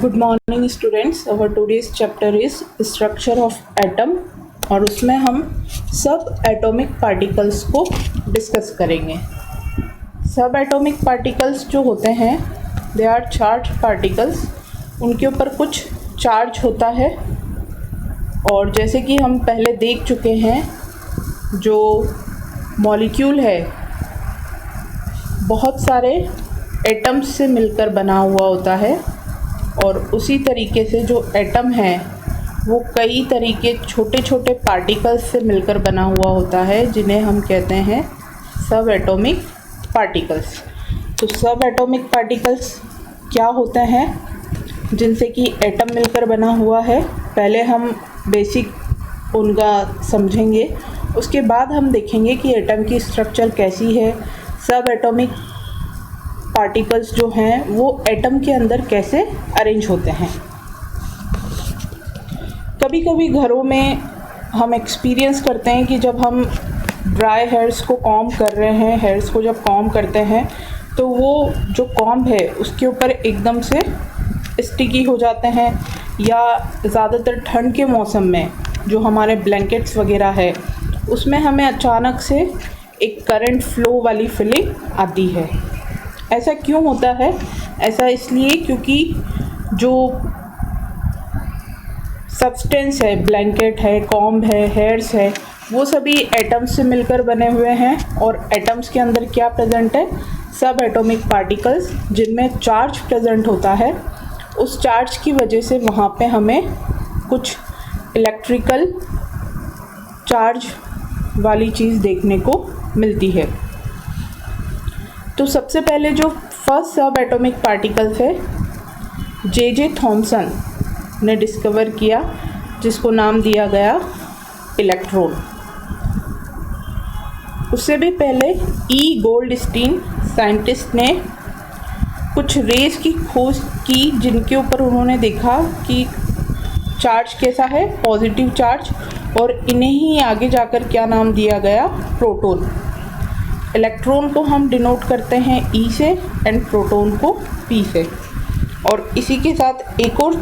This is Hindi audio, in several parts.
Good morning students. Our today's chapter is structure of atom और उसमें हम सब एटॉमिक पार्टिकल्स को डिस्कस करेंगे। सब एटॉमिक पार्टिकल्स जो होते हैं दे आर चार्ज पार्टिकल्स। उनके ऊपर कुछ चार्ज होता है और जैसे कि हम पहले देख चुके हैं जो मॉलिक्यूल है बहुत सारे एटम्स से मिलकर बना हुआ होता है और उसी तरीके से जो एटम है वो कई तरीके छोटे छोटे पार्टिकल्स से मिलकर बना हुआ होता है जिन्हें हम कहते हैं सब एटॉमिक पार्टिकल्स। तो सब एटॉमिक पार्टिकल्स क्या होते हैं जिनसे कि एटम मिलकर बना हुआ है, पहले हम बेसिक उनका समझेंगे, उसके बाद हम देखेंगे कि एटम की स्ट्रक्चर कैसी है, सब एटॉमिक पार्टिकल्स जो हैं वो एटम के अंदर कैसे अरेंज होते हैं। कभी कभी घरों में हम एक्सपीरियंस करते हैं कि जब हम ड्राई हेयर्स को कॉम्ब कर रहे हैं, हेयर्स को जब कॉम्ब करते हैं तो वो जो कॉम्ब है उसके ऊपर एकदम से स्टिकी हो जाते हैं, या ज़्यादातर ठंड के मौसम में जो हमारे ब्लैंकेट्स वगैरह है उसमें हमें अचानक से एक करंट फ्लो वाली फीलिंग आती है। ऐसा क्यों होता है? ऐसा इसलिए क्योंकि जो सब्सटेंस है, ब्लैंकेट है, कॉम्ब है, हेयर्स है, वो सभी एटम्स से मिलकर बने हुए हैं और एटम्स के अंदर क्या प्रेजेंट है? सब एटॉमिक पार्टिकल्स जिनमें चार्ज प्रेजेंट होता है। उस चार्ज की वजह से वहाँ पे हमें कुछ इलेक्ट्रिकल चार्ज वाली चीज़ देखने को मिलती है। तो सबसे पहले जो फर्स्ट सब एटॉमिक पार्टिकल्स है जे थॉमसन ने डिस्कवर किया, जिसको नाम दिया गया इलेक्ट्रॉन। उससे भी पहले ई गोल्डस्टीन साइंटिस्ट ने कुछ रेस की खोज की जिनके ऊपर उन्होंने देखा कि चार्ज कैसा है, पॉजिटिव चार्ज, और इन्हें ही आगे जाकर क्या नाम दिया गया? प्रोटॉन। इलेक्ट्रॉन को हम डिनोट करते हैं ई से एंड प्रोटॉन को पी से। और इसी के साथ एक और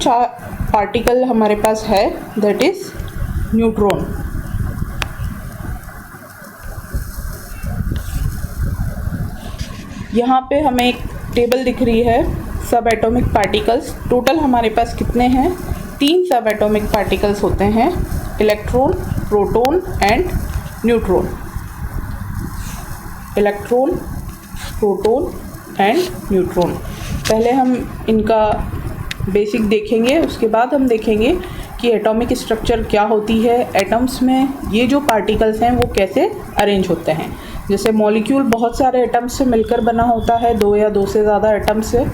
पार्टिकल हमारे पास है, दैट इज़ न्यूट्रॉन। यहाँ पे हमें एक टेबल दिख रही है सब एटॉमिक पार्टिकल्स। टोटल हमारे पास कितने हैं? 3 सब एटॉमिक पार्टिकल्स होते हैं, electron, proton and neutron. Electron, proton and neutron. पहले हम इनका बेसिक देखेंगे, उसके बाद हम देखेंगे कि एटॉमिक स्ट्रक्चर क्या होती है, एटम्स में ये जो पार्टिकल्स हैं वो कैसे अरेंज होते हैं। जैसे मॉलिक्यूल बहुत सारे एटम्स से मिलकर बना होता है, 2 या 2 से ज़्यादा एटम्स से,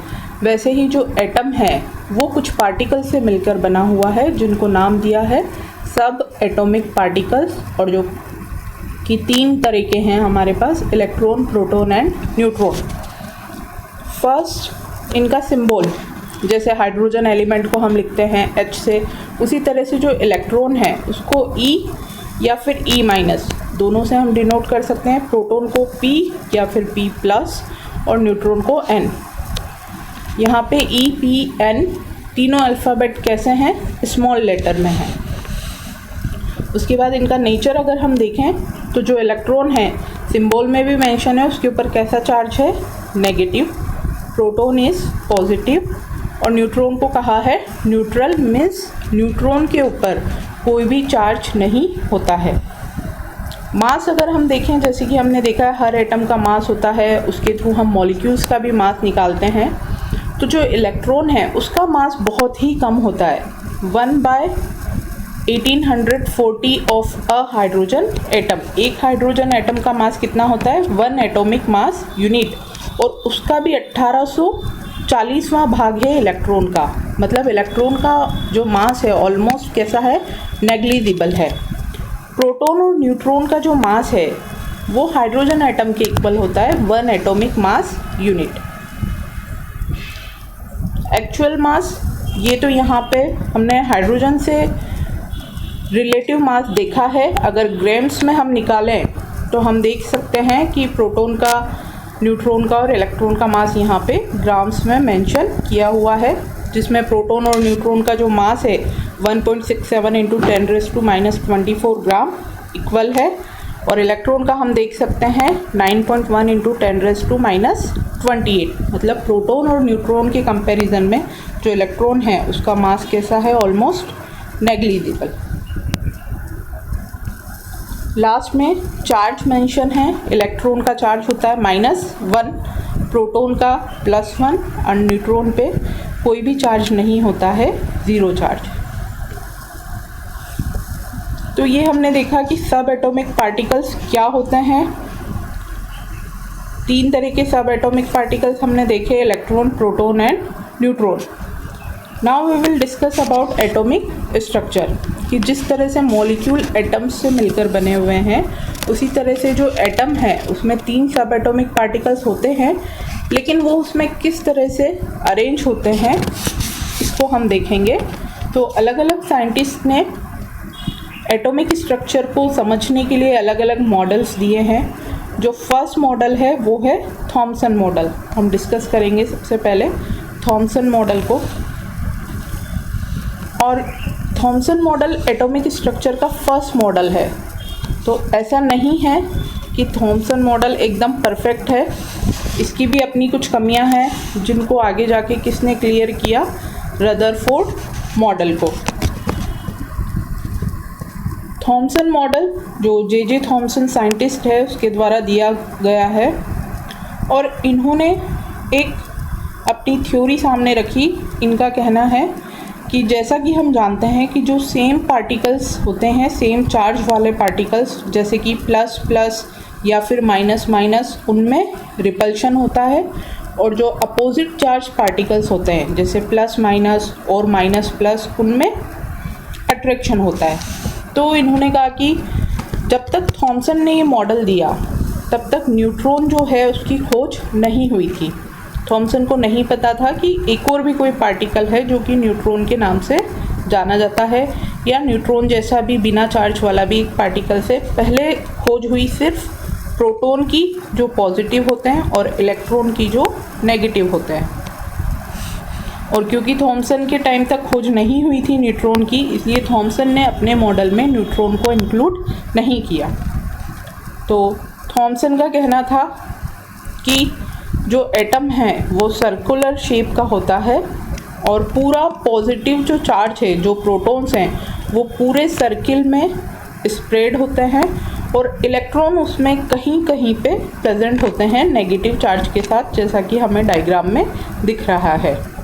वैसे ही जो एटम है वो कुछ पार्टिकल से मिलकर बना हुआ है जिनको नाम दिया है सब एटॉमिक पार्टिकल्स, और जो कि 3 तरीके हैं हमारे पास, electron, proton and neutron. First इनका सिंबल, जैसे हाइड्रोजन एलिमेंट को हम लिखते हैं H से, उसी तरह से जो इलेक्ट्रॉन है उसको E या फिर E- दोनों से हम डिनोट कर सकते हैं। प्रोटॉन को P या फिर P+ और न्यूट्रॉन को N। यहाँ पे E, P, N तीनों अल्फ़ाबेट कैसे हैं? स्मॉल लेटर में हैं। उसके बाद इनका नेचर अगर हम देखें तो जो इलेक्ट्रॉन है सिंबल में भी मेंशन है, उसके ऊपर कैसा चार्ज है? नेगेटिव। प्रोटॉन इज़ पॉजिटिव और न्यूट्रॉन को कहा है न्यूट्रल, मीन्स न्यूट्रॉन के ऊपर कोई भी चार्ज नहीं होता है। मास अगर हम देखें, जैसे कि हमने देखा है हर एटम का मास होता है, उसके थ्रू हम मॉलिक्यूल्स का भी मास निकालते हैं। तो जो इलेक्ट्रॉन है उसका मास बहुत ही कम होता है, 1/1840 ऑफ अ हाइड्रोजन एटम। एक हाइड्रोजन एटम का मास कितना होता है? 1 एटॉमिक मास यूनिट, और उसका भी 1840वां भाग है इलेक्ट्रॉन का। मतलब इलेक्ट्रॉन का जो मास है ऑलमोस्ट कैसा है? नेग्लिजिबल है। प्रोटॉन और न्यूट्रॉन का जो मास है वो हाइड्रोजन एटम के इक्वल होता है, 1 atomic mass unit. Actual mass, ये तो यहाँ पे हमने हाइड्रोजन से रिलेटिव मास देखा है। अगर ग्राम्स में हम निकालें तो हम देख सकते हैं कि प्रोटॉन का, न्यूट्रॉन का और इलेक्ट्रॉन का मास यहाँ पे ग्राम्स में मेंशन किया हुआ है। जिसमें प्रोटॉन और न्यूट्रॉन का जो मास है 1.67 इंटू 10⁻⁻24 ग्राम इक्वल है, और इलेक्ट्रॉन का हम देख सकते हैं 9.1 इंटू 10⁻⁻28। मतलब प्रोटॉन और न्यूट्रॉन के कंपैरिजन में जो इलेक्ट्रॉन है उसका मास कैसा है, ऑलमोस्ट नेग्लिजिबल। लास्ट में चार्ज मेंशन है। इलेक्ट्रॉन का चार्ज होता है -1, प्रोटॉन का +1 और न्यूट्रॉन पे कोई भी चार्ज नहीं होता है, 0 चार्ज। तो ये हमने देखा कि सब एटॉमिक पार्टिकल्स क्या होते हैं। 3 तरह के सब एटॉमिक पार्टिकल्स हमने देखे, electron, proton and neutron. Now we will discuss about atomic structure, कि जिस तरह से मॉलिक्यूल एटम्स से मिलकर बने हुए हैं उसी तरह से जो एटम है उसमें 3 सब एटॉमिक पार्टिकल्स होते हैं, लेकिन वो उसमें किस तरह से अरेंज होते हैं इसको हम देखेंगे। तो अलग अलग साइंटिस्ट ने एटॉमिक स्ट्रक्चर को समझने के लिए अलग अलग मॉडल्स दिए हैं। जो फर्स्ट मॉडल है वो है थॉमसन मॉडल। हम डिस्कस करेंगे सबसे पहले थॉमसन मॉडल को। और थॉमसन मॉडल एटॉमिक स्ट्रक्चर का फर्स्ट मॉडल है। तो ऐसा नहीं है कि थॉमसन मॉडल एकदम परफेक्ट है, इसकी भी अपनी कुछ कमियां हैं जिनको आगे जाके किसने क्लियर किया, रदरफोर्ड मॉडल को। थॉमसन मॉडल जो जे थॉमसन साइंटिस्ट है उसके द्वारा दिया गया है, और इन्होंने एक अपनी थ्योरी सामने रखी। इनका कहना है कि जैसा कि हम जानते हैं कि जो सेम पार्टिकल्स होते हैं, सेम चार्ज वाले पार्टिकल्स, जैसे कि प्लस प्लस या फिर माइनस माइनस, उनमें रिपल्शन होता है, और जो अपोजिट चार्ज पार्टिकल्स होते हैं जैसे प्लस माइनस और माइनस प्लस, उनमें अट्रैक्शन होता है। तो इन्होंने कहा कि जब तक थॉमसन ने ये मॉडल दिया तब तक न्यूट्रॉन जो है उसकी खोज नहीं हुई थी। थॉमसन को नहीं पता था कि एक और भी कोई पार्टिकल है जो कि न्यूट्रॉन के नाम से जाना जाता है, या न्यूट्रॉन जैसा भी बिना चार्ज वाला भी एक पार्टिकल से। पहले खोज हुई सिर्फ प्रोटॉन की जो पॉजिटिव होते हैं और इलेक्ट्रॉन की जो नेगेटिव होते हैं। और क्योंकि थॉमसन के टाइम तक खोज नहीं हुई थी न्यूट्रॉन की, इसलिए थॉमसन ने अपने मॉडल में न्यूट्रॉन को इंक्लूड नहीं किया। तो थॉमसन का कहना था कि जो एटम है वो सर्कुलर शेप का होता है, और पूरा पॉजिटिव जो चार्ज है, जो प्रोटॉन्स हैं, वो पूरे सर्किल में स्प्रेड होते हैं, और इलेक्ट्रॉन उसमें कहीं कहीं पे प्रेजेंट होते हैं नेगेटिव चार्ज के साथ, जैसा कि हमें डायग्राम में दिख रहा है।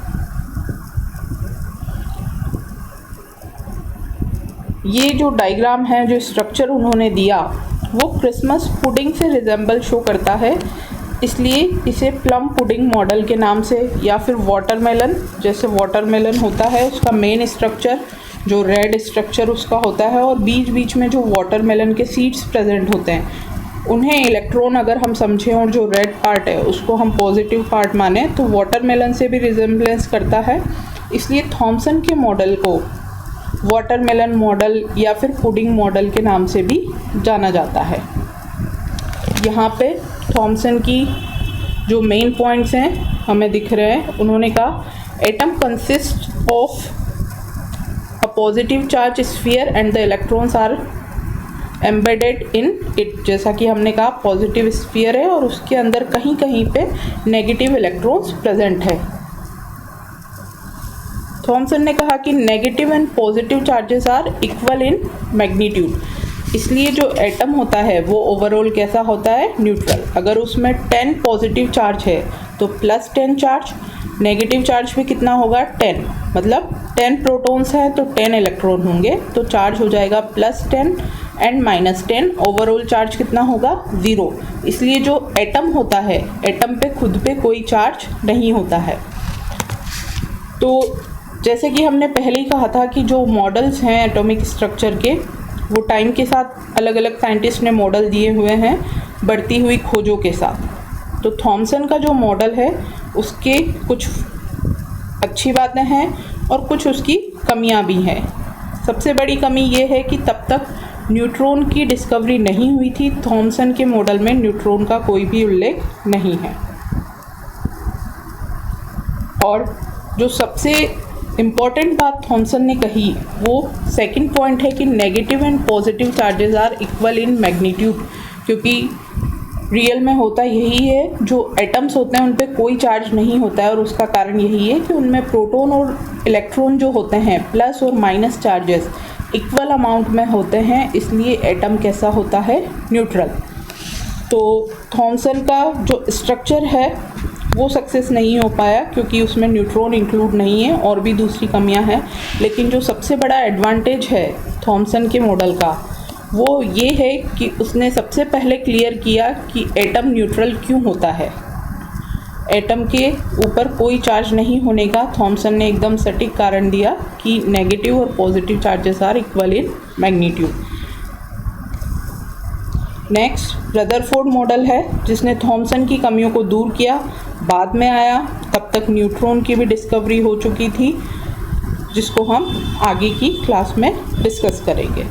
ये जो डायग्राम है, जो स्ट्रक्चर उन्होंने दिया, वो क्रिसमस पुडिंग से रिजेंबल शो करता है, इसलिए इसे प्लम पुडिंग मॉडल के नाम से, या फिर वाटरमेलन, जैसे वाटरमेलन होता है उसका मेन स्ट्रक्चर जो रेड स्ट्रक्चर उसका होता है, और बीच बीच में जो वाटरमेलन के सीड्स प्रेजेंट होते हैं उन्हें इलेक्ट्रॉन अगर हम समझें और जो रेड पार्ट है उसको हम पॉजिटिव पार्ट माने तो वाटरमेलन से भी रिजेंबलेंस करता है। इसलिए थॉमसन के मॉडल को वाटरमेलन मॉडल या फिर पुडिंग मॉडल के नाम से भी जाना जाता है। यहाँ पे थॉमसन की जो मेन पॉइंट्स हैं हमें दिख रहे हैं। उन्होंने कहा atom consist of a positive charge sphere and the electrons are embedded in it. जैसा कि हमने कहा पॉजिटिव स्फीयर है और उसके अंदर कहीं कहीं पे नेगेटिव इलेक्ट्रॉन्स प्रेजेंट है। थॉमसन ने कहा कि negative and positive charges are equal in magnitude, इसलिए जो एटम होता है वो ओवरऑल कैसा होता है, न्यूट्रल। अगर उसमें 10 पॉजिटिव चार्ज है तो +10 चार्ज, नेगेटिव चार्ज भी कितना होगा 10, मतलब 10 प्रोटॉन्स हैं तो 10 इलेक्ट्रॉन होंगे, तो चार्ज हो जाएगा +10 एंड -10, ओवरऑल चार्ज कितना होगा 0। इसलिए जो एटम होता है, एटम पे खुद पे कोई चार्ज नहीं होता है। तो जैसे कि हमने पहले ही कहा था कि जो मॉडल्स हैं एटॉमिक स्ट्रक्चर के, वो टाइम के साथ अलग अलग साइंटिस्ट ने मॉडल दिए हुए हैं बढ़ती हुई खोजों के साथ। तो थॉमसन का जो मॉडल है उसके कुछ अच्छी बातें हैं और कुछ उसकी कमियां भी हैं। सबसे बड़ी कमी ये है कि तब तक न्यूट्रॉन की डिस्कवरी नहीं हुई थी। थॉमसन के मॉडल में न्यूट्रॉन का कोई भी उल्लेख नहीं है। और जो सबसे इम्पॉर्टेंट बात थॉमसन ने कही वो सेकंड पॉइंट है कि negative and positive charges are equal in magnitude, क्योंकि रियल में होता यही है, जो एटम्स होते हैं उन पे कोई चार्ज नहीं होता है और उसका कारण यही है कि उनमें प्रोटॉन और इलेक्ट्रॉन जो होते हैं प्लस और माइनस चार्जेस इक्वल अमाउंट में होते हैं, इसलिए एटम कैसा होता है, न्यूट्रल। तो थॉमसन का जो स्ट्रक्चर है वो सक्सेस नहीं हो पाया क्योंकि उसमें न्यूट्रॉन इंक्लूड नहीं है और भी दूसरी कमियां हैं, लेकिन जो सबसे बड़ा एडवांटेज है थॉमसन के मॉडल का वो ये है कि उसने सबसे पहले क्लियर किया कि एटम न्यूट्रल क्यों होता है। एटम के ऊपर कोई चार्ज नहीं होने का थॉमसन ने एकदम सटीक कारण दिया कि नेगेटिव और positive charges are equal in magnitude. Next Rutherford model है जिसने थॉमसन की कमियों को दूर किया, बाद में आया, तब तक न्यूट्रॉन की भी डिस्कवरी हो चुकी थी जिसको हम आगे की क्लास में डिस्कस करेंगे।